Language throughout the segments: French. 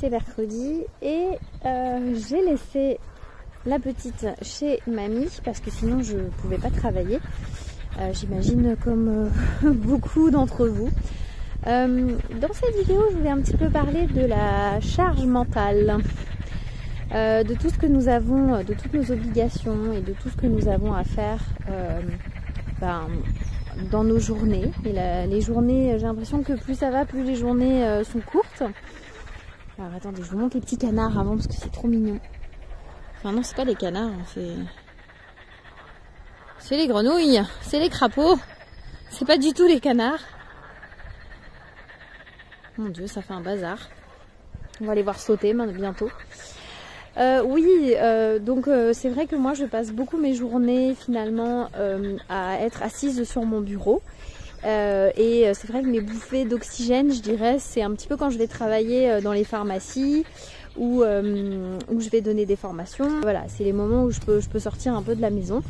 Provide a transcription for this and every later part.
c'est mercredi et j'ai laissé la petite chez mamie parce que sinon je ne pouvais pas travailler. J'imagine comme beaucoup d'entre vous. Dans cette vidéo, je voulais un petit peu parler de la charge mentale, de tout ce que nous avons, de toutes nos obligations et de tout ce que nous avons à faire dans nos journées. Et les journées, j'ai l'impression que plus ça va, plus les journées sont courtes. Alors attendez, je vous montre les petits canards avant parce que c'est trop mignon. Enfin non, c'est pas des canards, c'est les grenouilles, c'est les crapauds. C'est pas du tout les canards. Mon Dieu, ça fait un bazar. On va les voir sauter bientôt. Donc c'est vrai que moi je passe beaucoup mes journées finalement à être assise sur mon bureau. Et c'est vrai que mes bouffées d'oxygène, je dirais, c'est un petit peu quand je vais travailler dans les pharmacies ou où je vais donner des formations. Voilà, c'est les moments où je peux sortir un peu de la maison.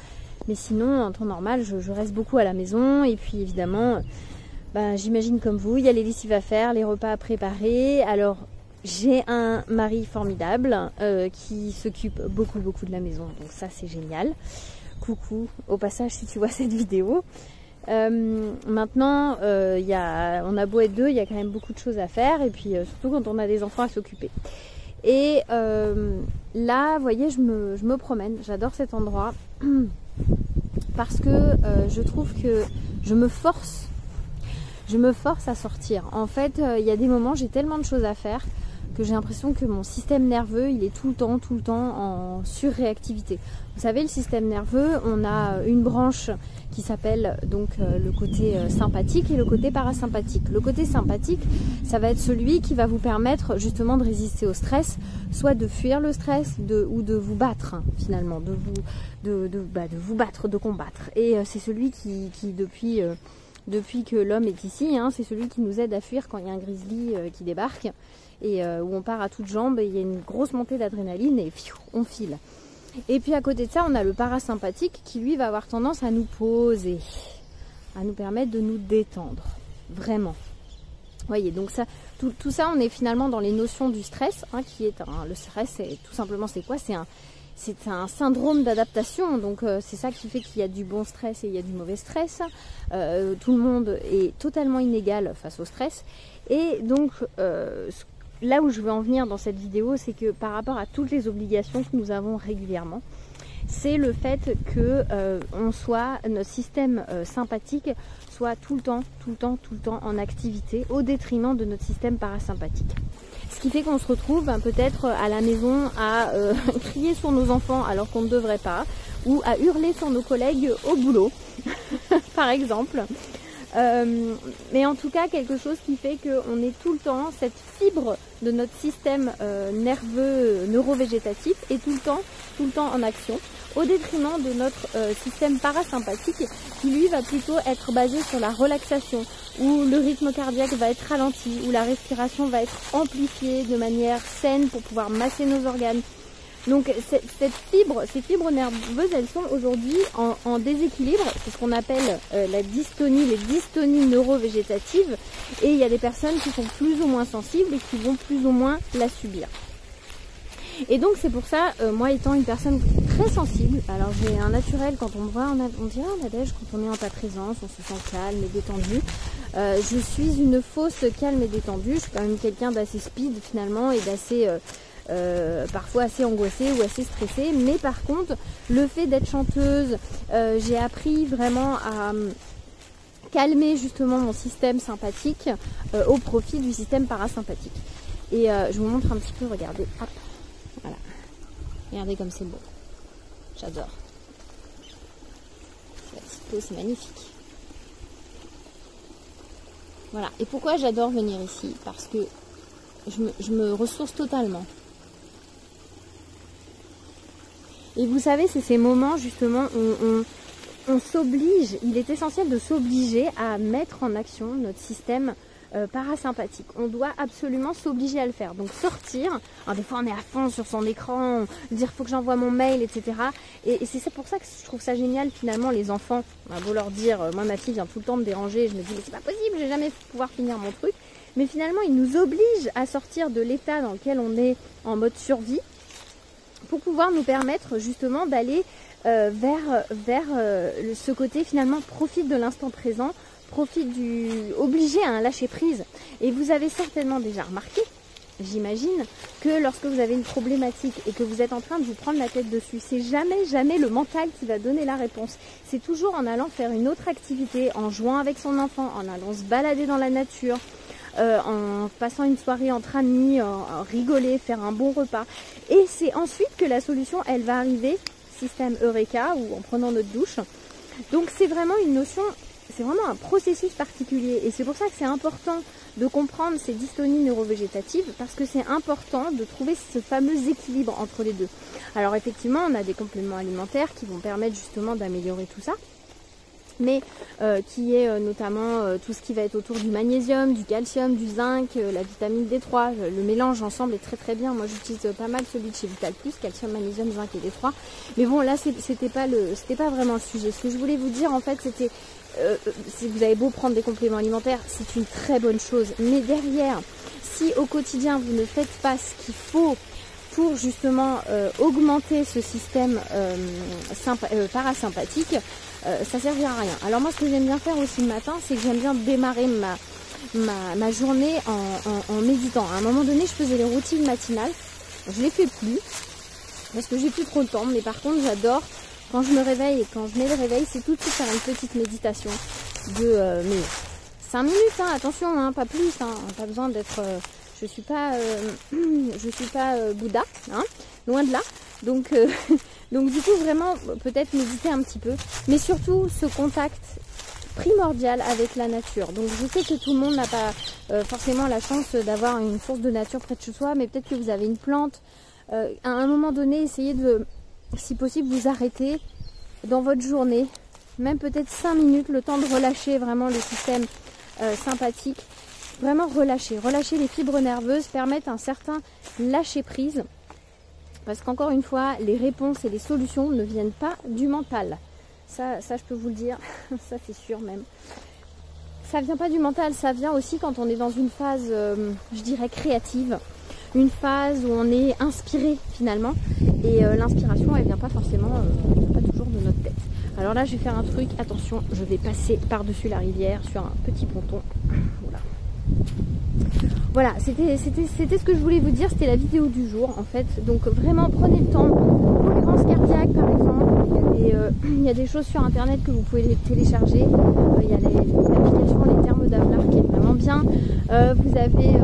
Mais sinon, en temps normal, je reste beaucoup à la maison. Et puis évidemment, j'imagine comme vous, il y a les lessives à faire, les repas à préparer. Alors, j'ai un mari formidable qui s'occupe beaucoup de la maison. Donc ça, c'est génial. Coucou, au passage, si tu vois cette vidéo. Maintenant, on a beau être deux, il y a quand même beaucoup de choses à faire. Et puis, surtout quand on a des enfants à s'occuper. Et là, vous voyez, je me promène. J'adore cet endroit. Parce que je trouve que je me force à sortir. En fait, il y a des moments, j'ai tellement de choses à faire que j'ai l'impression que mon système nerveux, il est tout le temps en surréactivité. Vous savez, le système nerveux, on a une branche qui s'appelle donc le côté sympathique et le côté parasympathique. Le côté sympathique, ça va être celui qui va vous permettre justement de résister au stress, soit de fuir le stress ou de vous battre finalement, de vous battre, de combattre. Et c'est celui qui depuis que l'homme est ici, c'est celui qui nous aide à fuir quand il y a un grizzly qui débarque et où on part à toutes jambes et il y a une grosse montée d'adrénaline et on file. Et puis à côté de ça, on a le parasympathique qui lui va avoir tendance à nous poser, à nous permettre de nous détendre, vraiment. Vous voyez, donc ça, tout ça, on est finalement dans les notions du stress, qui est le stress, c'est tout simplement c'est quoi? C'est un syndrome d'adaptation, donc c'est ça qui fait qu'il y a du bon stress et il y a du mauvais stress. Tout le monde est totalement inégal face au stress. Et donc, là où je veux en venir dans cette vidéo, c'est que par rapport à toutes les obligations que nous avons régulièrement, c'est le fait que notre système sympathique soit tout le temps en activité au détriment de notre système parasympathique. Ce qui fait qu'on se retrouve peut-être à la maison à crier sur nos enfants alors qu'on ne devrait pas, ou à hurler sur nos collègues au boulot, par exemple. Mais en tout cas, quelque chose qui fait qu'on est tout le temps, cette fibre de notre système nerveux neurovégétatif est tout le temps en action, au détriment de notre système parasympathique qui lui va plutôt être basé sur la relaxation, où le rythme cardiaque va être ralenti, où la respiration va être amplifiée de manière saine pour pouvoir masser nos organes. Donc ces fibres nerveuses, elles sont aujourd'hui en déséquilibre, c'est ce qu'on appelle les dystonies neurovégétatives, et il y a des personnes qui sont plus ou moins sensibles et qui vont plus ou moins la subir. Et donc c'est pour ça, moi étant une personne très sensible, alors j'ai un naturel, quand on me voit, on dit « Ah Nadège, quand on est en ta présence, on se sent calme et détendu ». Je suis une fausse calme et détendue, je suis quand même quelqu'un d'assez speed finalement et d'assez... parfois assez angoissée ou assez stressée, mais par contre le fait d'être chanteuse, j'ai appris vraiment à calmer justement mon système sympathique au profit du système parasympathique. Et je vous montre un petit peu, regardez, hop, voilà, regardez comme c'est beau, j'adore, la petite peau, c'est magnifique. Voilà, et pourquoi j'adore venir ici? Parce que je me ressource totalement. Et vous savez, c'est ces moments justement où on s'oblige, il est essentiel de s'obliger à mettre en action notre système parasympathique. On doit absolument s'obliger à le faire. Donc sortir, alors des fois on est à fond sur son écran, dire faut que j'envoie mon mail, etc. Et c'est pour ça que je trouve ça génial finalement les enfants. On a beau leur dire, moi ma fille vient tout le temps me déranger, je me dis mais c'est pas possible, je vais jamais pouvoir finir mon truc. mais finalement il nous oblige à sortir de l'état dans lequel on est en mode survie pour pouvoir nous permettre justement d'aller vers ce côté finalement profite de l'instant présent, obligé à un lâcher prise. Et vous avez certainement déjà remarqué, j'imagine, que lorsque vous avez une problématique et que vous êtes en train de vous prendre la tête dessus, c'est jamais le mental qui va donner la réponse. C'est toujours en allant faire une autre activité, en jouant avec son enfant, en allant se balader dans la nature, en passant une soirée entre amis, en rigoler, faire un bon repas. Et c'est ensuite que la solution, elle va arriver, système Eureka, ou en prenant notre douche. Donc c'est vraiment une notion, c'est vraiment un processus particulier. Et c'est pour ça que c'est important de comprendre ces dystonies neurovégétatives, parce que c'est important de trouver ce fameux équilibre entre les deux. Alors effectivement, on a des compléments alimentaires qui vont permettre justement d'améliorer tout ça, mais qui est notamment tout ce qui va être autour du magnésium, du calcium, du zinc, la vitamine D3. Le mélange ensemble est très bien. Moi j'utilise pas mal celui de chez Vital Plus, calcium, magnésium, zinc et D3. Mais bon, là c'était pas vraiment le sujet. Ce que je voulais vous dire en fait, c'était si vous avez beau prendre des compléments alimentaires, c'est une très bonne chose. Mais derrière, si au quotidien vous ne faites pas ce qu'il faut pour justement augmenter ce système parasympathique, ça servira à rien. Alors moi, ce que j'aime bien faire aussi le matin, c'est que j'aime bien démarrer ma journée en méditant. À un moment donné, je faisais les routines matinales. Je les fais plus parce que j'ai plus trop le temps. Mais par contre, j'adore quand je me réveille et quand je mets le réveil, c'est tout de suite faire une petite méditation de 5 minutes. Hein, attention, hein, pas plus. Hein, pas besoin d'être. Je suis pas Bouddha, hein, loin de là. Donc du coup vraiment peut-être méditer un petit peu, mais surtout ce contact primordial avec la nature. Donc je sais que tout le monde n'a pas forcément la chance d'avoir une source de nature près de chez soi, mais peut-être que vous avez une plante. À un moment donné, essayez de, si possible, vous arrêter dans votre journée, même peut-être 5 minutes, le temps de relâcher vraiment le système sympathique. Vraiment relâcher les fibres nerveuses, permettre un certain lâcher prise. Parce qu'encore une fois, les réponses et les solutions ne viennent pas du mental. Ça je peux vous le dire, ça c'est sûr même. Ça vient pas du mental, ça vient aussi quand on est dans une phase, je dirais, créative. Une phase où on est inspiré finalement. Et l'inspiration, elle vient pas forcément, pas toujours de notre tête. Alors là, je vais faire un truc, attention, je vais passer par-dessus la rivière sur un petit ponton. Voilà, c'était ce que je voulais vous dire, c'était la vidéo du jour en fait. Donc vraiment prenez le temps. Cohérence cardiaque par exemple, il y a des choses sur internet que vous pouvez télécharger. Il y a l'application Les Termes d'Avlar qui est vraiment bien. Vous avez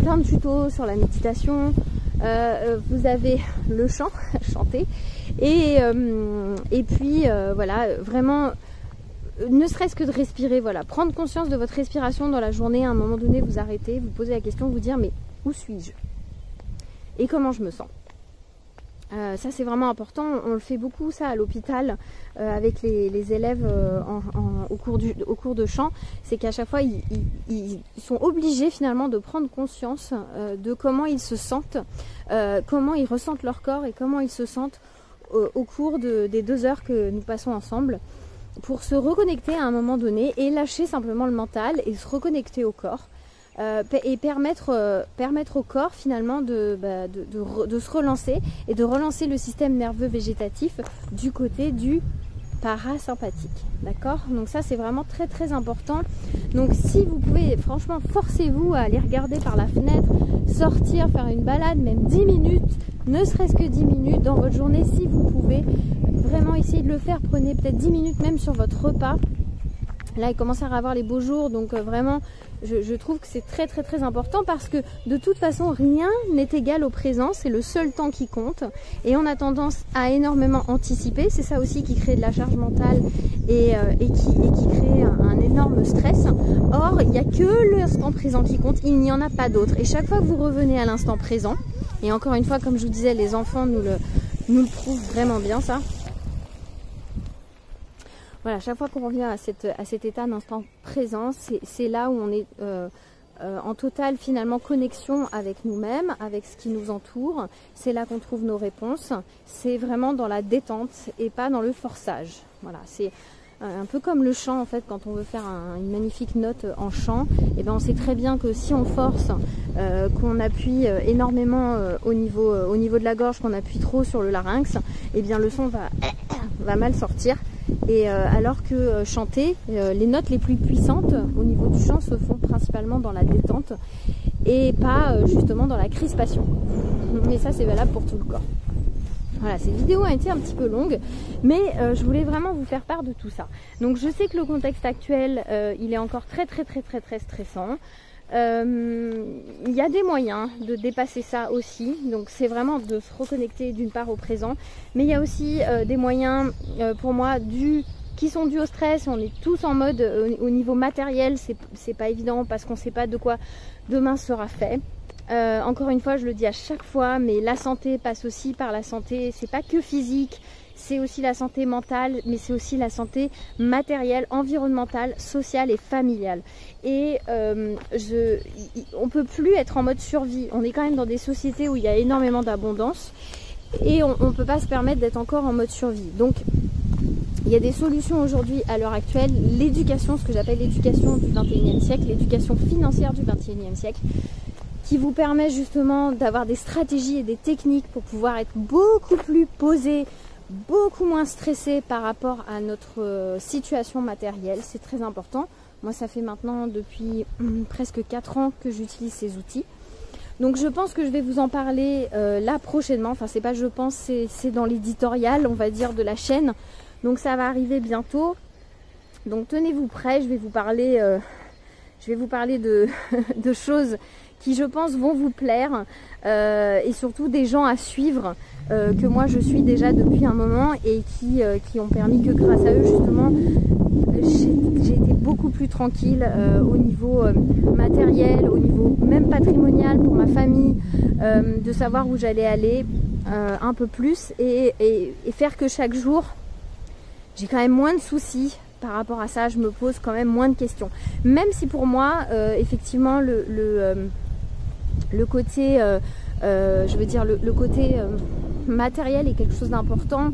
plein de tutos sur la méditation. Vous avez le chant, chanter. Et puis voilà, vraiment... ne serait-ce que de respirer, voilà, prendre conscience de votre respiration dans la journée, à un moment donné vous arrêtez, vous posez la question, vous dire mais où suis-je et comment je me sens. Ça c'est vraiment important, on le fait beaucoup ça à l'hôpital avec les élèves au cours de chant, c'est qu'à chaque fois ils sont obligés finalement de prendre conscience de comment ils se sentent, comment ils ressentent leur corps et comment ils se sentent au cours des 2 heures que nous passons ensemble, pour se reconnecter à un moment donné et lâcher simplement le mental et se reconnecter au corps et permettre au corps finalement de se relancer et de relancer le système nerveux végétatif du côté du parasympathique. D'accord? Donc ça c'est vraiment très important. Donc si vous pouvez, franchement, forcez-vous à aller regarder par la fenêtre, sortir, faire une balade, même 10 minutes, ne serait-ce que 10 minutes dans votre journée si vous pouvez. Vraiment essayez de le faire, prenez peut-être 10 minutes même sur votre repas. Là il commence à avoir les beaux jours, donc vraiment je trouve que c'est très important, parce que de toute façon rien n'est égal au présent, c'est le seul temps qui compte et on a tendance à énormément anticiper, c'est ça aussi qui crée de la charge mentale et qui crée un énorme stress. Or il n'y a que l'instant présent qui compte, il n'y en a pas d'autre, et chaque fois que vous revenez à l'instant présent, et encore une fois comme je vous disais, les enfants nous le prouvent vraiment bien ça. Voilà, chaque fois qu'on revient à cet état d'instant présent, c'est là où on est en totale finalement connexion avec nous-mêmes, avec ce qui nous entoure. C'est là qu'on trouve nos réponses. C'est vraiment dans la détente et pas dans le forçage. Voilà, c'est un peu comme le chant en fait, quand on veut faire une magnifique note en chant, et ben on sait très bien que si on force, qu'on appuie énormément au niveau de la gorge, qu'on appuie trop sur le larynx, et bien le son va mal sortir. Et alors que chanter, les notes les plus puissantes au niveau du chant se font principalement dans la détente et pas justement dans la crispation. Mais ça c'est valable pour tout le corps. Voilà, cette vidéo a été un petit peu longue, mais je voulais vraiment vous faire part de tout ça. Donc je sais que le contexte actuel, il est encore très stressant. Il y a des moyens de dépasser ça aussi, donc c'est vraiment de se reconnecter d'une part au présent, mais il y a aussi des moyens pour moi qui sont dus au stress. On est tous en mode au niveau matériel, c'est pas évident parce qu'on sait pas de quoi demain sera fait. Encore une fois, je le dis à chaque fois, mais la santé passe aussi par la santé, c'est pas que physique, c'est aussi la santé mentale, mais c'est aussi la santé matérielle, environnementale, sociale et familiale. Et on peut plus être en mode survie, on est quand même dans des sociétés où il y a énormément d'abondance et on ne peut pas se permettre d'être encore en mode survie. Donc il y a des solutions aujourd'hui à l'heure actuelle, l'éducation, ce que j'appelle l'éducation du 21e siècle, l'éducation financière du 21e siècle, qui vous permet justement d'avoir des stratégies et des techniques pour pouvoir être beaucoup plus posé, beaucoup moins stressé par rapport à notre situation matérielle. C'est très important. Moi, ça fait maintenant depuis presque 4 ans que j'utilise ces outils. Donc je pense que je vais vous en parler là prochainement. Enfin, c'est pas je pense, c'est dans l'éditorial, on va dire, de la chaîne. Donc ça va arriver bientôt. Donc tenez-vous prêts, je vais vous parler de choses qui je pense vont vous plaire et surtout des gens à suivre que moi je suis déjà depuis un moment et qui ont permis que grâce à eux justement j'ai été beaucoup plus tranquille au niveau matériel, au niveau même patrimonial pour ma famille, de savoir où j'allais aller un peu plus et faire que chaque jour j'ai quand même moins de soucis. Par rapport à ça, je me pose quand même moins de questions. Même si pour moi, effectivement, le côté, je veux dire, le côté matériel est quelque chose d'important.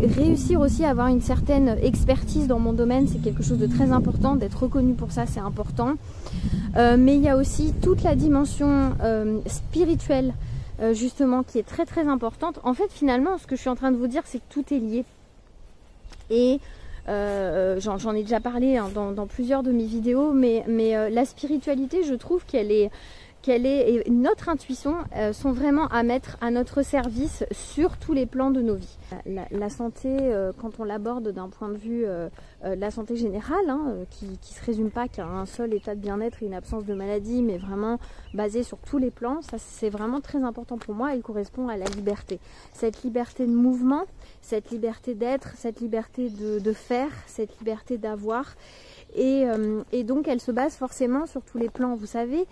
Réussir aussi à avoir une certaine expertise dans mon domaine, c'est quelque chose de très important. D'être reconnu pour ça, c'est important. Mais il y a aussi toute la dimension spirituelle, justement, qui est très importante. En fait, finalement, ce que je suis en train de vous dire, c'est que tout est lié. Et j'en ai déjà parlé hein, dans plusieurs de mes vidéos, mais la spiritualité, je trouve et notre intuition sont vraiment à mettre à notre service sur tous les plans de nos vies. La santé, quand on l'aborde d'un point de vue la santé générale, hein, qui ne se résume pas qu'à un seul état de bien-être et une absence de maladie, mais vraiment basée sur tous les plans, ça c'est vraiment très important pour moi. Elle correspond à la liberté. Cette liberté de mouvement, cette liberté d'être, cette liberté de faire, cette liberté d'avoir. Et donc elle se base forcément sur tous les plans. Vous savez,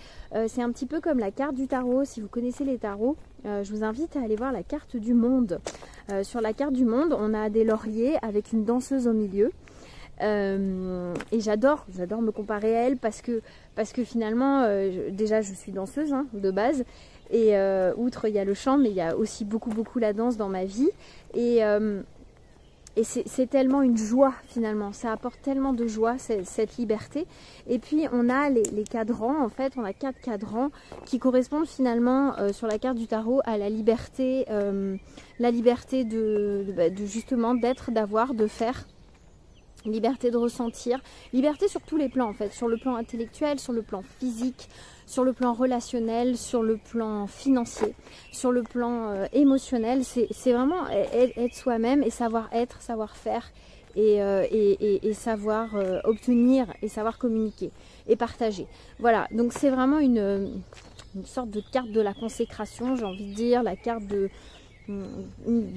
c'est un petit peu comme la carte du tarot. Si vous connaissez les tarots, je vous invite à aller voir la carte du monde. Sur la carte du monde, on a des lauriers avec une danseuse au milieu. Et j'adore me comparer à elle parce que finalement, déjà je suis danseuse hein, de base. Et outre il y a le chant, mais il y a aussi beaucoup la danse dans ma vie. Et c'est tellement une joie finalement, ça apporte tellement de joie cette liberté. Et puis on a les cadrans, en fait on a 4 cadrans qui correspondent finalement sur la carte du tarot à la liberté de justement d'être, d'avoir, de faire. Liberté de ressentir, liberté sur tous les plans en fait, sur le plan intellectuel, sur le plan physique, sur le plan relationnel, sur le plan financier, sur le plan émotionnel. C'est vraiment être soi-même et savoir être, savoir faire et savoir obtenir et savoir communiquer et partager. Voilà, donc c'est vraiment une sorte de carte de la consécration, j'ai envie de dire, la carte de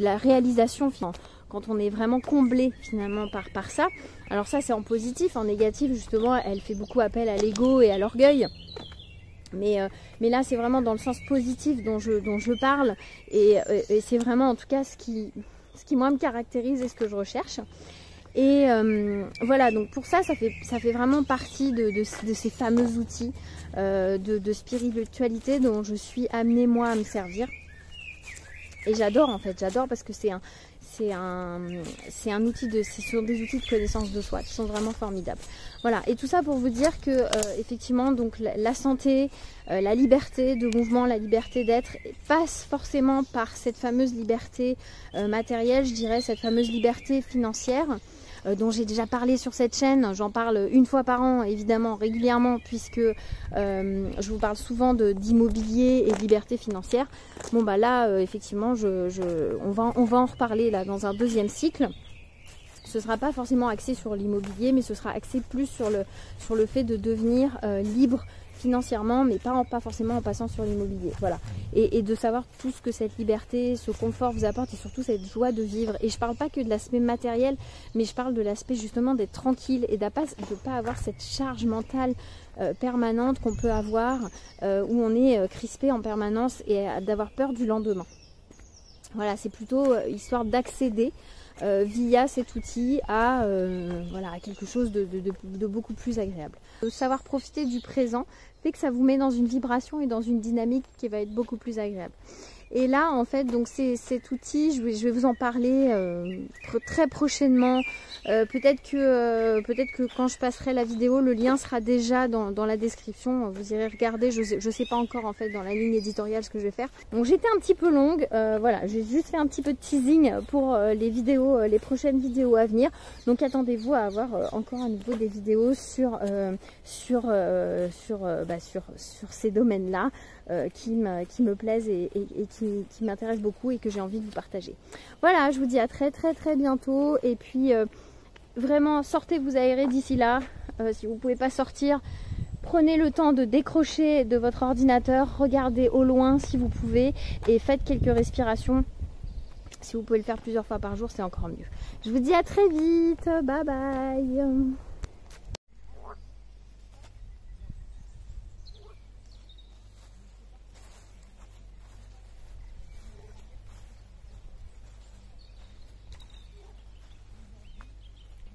la réalisation finalement. Quand on est vraiment comblé finalement par ça. Alors ça c'est en positif, en négatif justement elle fait beaucoup appel à l'ego et à l'orgueil. Mais là c'est vraiment dans le sens positif dont je parle et c'est vraiment en tout cas ce qui moi me caractérise et ce que je recherche. Et voilà, donc pour ça fait vraiment partie de ces fameux outils de spiritualité dont je suis amenée moi à me servir. Et j'adore en fait, j'adore parce que c'est un outil ce sont des outils de connaissance de soi qui sont vraiment formidables. Voilà, et tout ça pour vous dire que effectivement, donc la santé, la liberté de mouvement, la liberté d'être passe forcément par cette fameuse liberté matérielle, je dirais, cette fameuse liberté financière. Dont j'ai déjà parlé sur cette chaîne, j'en parle une fois par an évidemment régulièrement puisque je vous parle souvent d'immobilier et de liberté financière. Bon bah là effectivement on va en reparler là dans un deuxième cycle. Ce ne sera pas forcément axé sur l'immobilier, mais ce sera axé plus sur le fait de devenir libre financièrement, mais pas forcément en passant sur l'immobilier. Voilà. Et de savoir tout ce que cette liberté, ce confort vous apporte et surtout cette joie de vivre. Et je parle pas que de l'aspect matériel, mais je parle de l'aspect justement d'être tranquille et de pas avoir cette charge mentale permanente qu'on peut avoir, où on est crispé en permanence et d'avoir peur du lendemain. Voilà, c'est plutôt histoire d'accéder via cet outil à quelque chose de beaucoup plus agréable. Savoir profiter du présent fait que ça vous met dans une vibration et dans une dynamique qui va être beaucoup plus agréable. Et là en fait donc c'est cet outil, je vais vous en parler très prochainement. Peut-être que quand je passerai la vidéo, le lien sera déjà dans la description, vous irez regarder, je sais pas encore en fait dans la ligne éditoriale ce que je vais faire. Donc j'étais un petit peu longue, voilà, j'ai juste fait un petit peu de teasing pour les prochaines vidéos à venir. Donc attendez-vous à avoir encore à nouveau des vidéos sur ces domaines-là qui me plaisent et qui m'intéressent beaucoup et que j'ai envie de vous partager. Voilà, je vous dis à très bientôt et puis vraiment sortez vous aérer d'ici là. Si vous ne pouvez pas sortir, prenez le temps de décrocher de votre ordinateur, regardez au loin si vous pouvez et faites quelques respirations. Si vous pouvez le faire plusieurs fois par jour, c'est encore mieux. Je vous dis à très vite, bye bye.